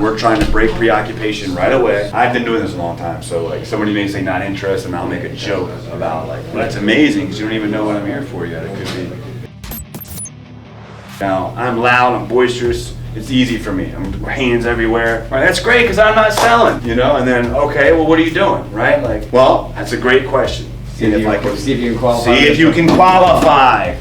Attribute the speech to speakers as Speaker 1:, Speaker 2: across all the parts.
Speaker 1: We're trying to break preoccupation right away. I've been doing this a long time, so like somebody may say not interested, and I'll make a joke about like, well, that's amazing because you don't even know what I'm here for yet. It could be. Now, I'm loud, I'm boisterous. It's easy for me. I'm hands everywhere. Right, that's great because I'm not selling, you know? And then, okay, well, what are you doing, right? Like, well, that's a great question.
Speaker 2: See if you can qualify.
Speaker 1: See if you can qualify.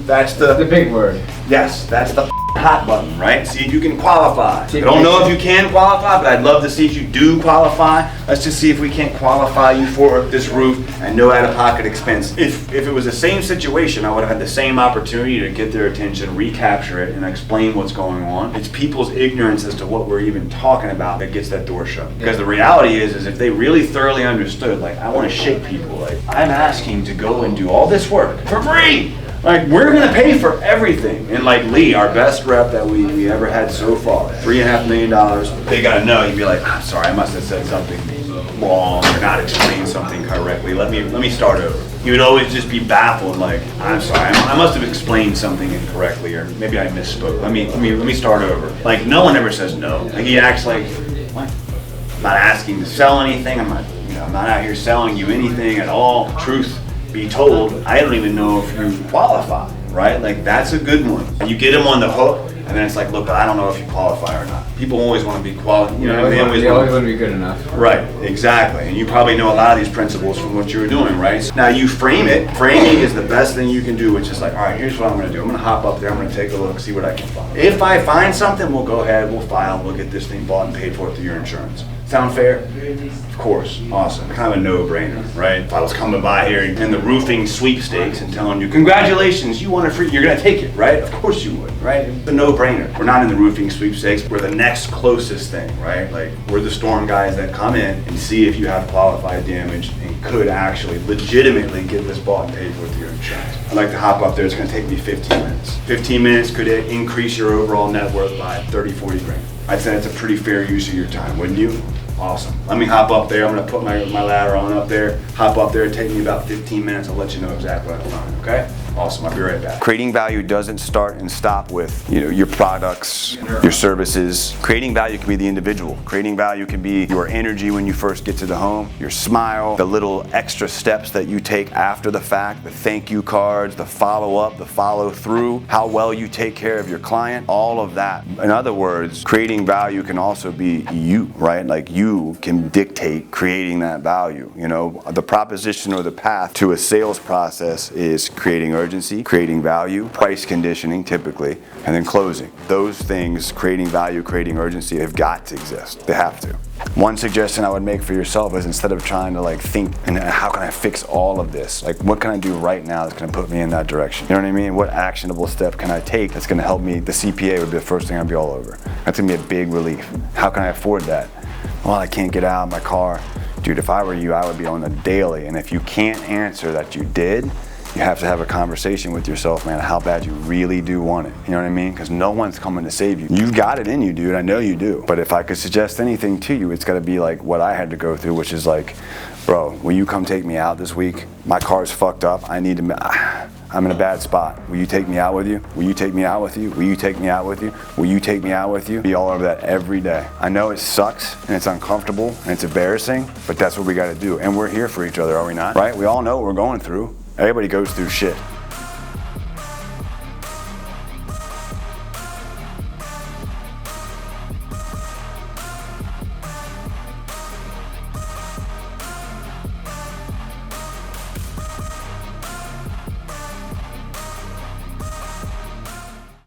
Speaker 1: That's
Speaker 2: the big word.
Speaker 1: Yes, that's the hot button, right? See if you can qualify. I
Speaker 2: I
Speaker 1: don't know if you can qualify, but I'd love to see if you do qualify. Let's just see if we can't qualify you for this roof and no out-of-pocket expense. If it was the same situation, I would have had the same opportunity to get their attention, recapture it, and explain what's going on. It's people's ignorance as to what we're even talking about that gets that door shut. Because the reality is if they really thoroughly understood, like, I want to shake people. Like, I'm asking to go and do all this work for free. Like, we're gonna pay for everything. And like Lee, our best rep that we ever had so far, $3.5 million, they gotta know. You'd be like, I'm sorry, I must have said something wrong or not explained something correctly. Let me start over. You would always just be baffled, like, I'm sorry, I must have explained something incorrectly, or maybe I misspoke. Let me start over. Like, no one ever says no. Like, he acts like, what? I'm not asking to sell anything. I'm not out here selling you anything at all. Truth be told, I don't even know if you qualify, right? Like, that's a good one. And you get them on the hook, and then it's like, look, I don't know if you qualify or not. People always want to be qualified, you know,
Speaker 2: they always want to be good enough.
Speaker 1: Right, exactly. And you probably know a lot of these principles from what you were doing, right? So now you frame it. Framing is the best thing you can do, which is like, all right, here's what I'm going to do. I'm going to hop up there, I'm going to take a look, see what I can find. If I find something, we'll go ahead, we'll file, we'll get this thing bought and paid for through your insurance. Sound fair? Of course. Awesome. Kind of a no-brainer, right? If I was coming by here in the roofing sweepstakes and telling you, congratulations, you won a free, you're going to take it, right? Of course you would, right? It's a no-brainer. We're not in the roofing sweepstakes. We're the next closest thing, right? Like, we're the storm guys that come in and see if you have qualified damage and could actually legitimately get this bought and paid for through your insurance. I'd like to hop up there. It's going to take me 15 minutes. 15 minutes could increase your overall net worth by 30, 40 grand. I'd say that's a pretty fair use of your time, wouldn't you? Awesome. Let me hop up there. I'm going to put my ladder on up there, hop up there, take me about 15 minutes. I'll let you know exactly what I find, okay? Awesome. I'll be right back. Creating value doesn't start and stop with, your products, your services. Creating value can be the individual. Creating value can be your energy when you first get to the home, your smile, the little extra steps that you take after the fact, the thank you cards, the follow-up, the follow-through, how well you take care of your client, all of that. In other words, creating value can also be you, right? Like, you can dictate creating that value. The proposition or the path to a sales process is creating urgency, creating value, price conditioning typically, and then closing. Those things, creating value, creating urgency, have got to exist. They have to. One suggestion I would make for yourself is, instead of trying to think, and how can I fix all of this? Like, what can I do right now that's going to put me in that direction? You know what I mean? What actionable step can I take that's going to help me? The CPA would be the first thing I'd be all over. That's going to be a big relief. How can I afford that? Well, I can't get out of my car. Dude, if I were you, I would be on the daily. And if you can't answer that you did, you have to have a conversation with yourself, man, how bad you really do want it. You know what I mean? Because no one's coming to save you. You've got it in you, dude. I know you do. But if I could suggest anything to you, it's got to be like what I had to go through, which is like, bro, will you come take me out this week? My car's fucked up. I'm in a bad spot. Will you take me out with you? Will you take me out with you? Will you take me out with you? Will you take me out with you? Be all over that every day. I know it sucks and it's uncomfortable and it's embarrassing, but that's what we got to do. And we're here for each other, are we not? Right? We all know what we're going through. Everybody goes through shit.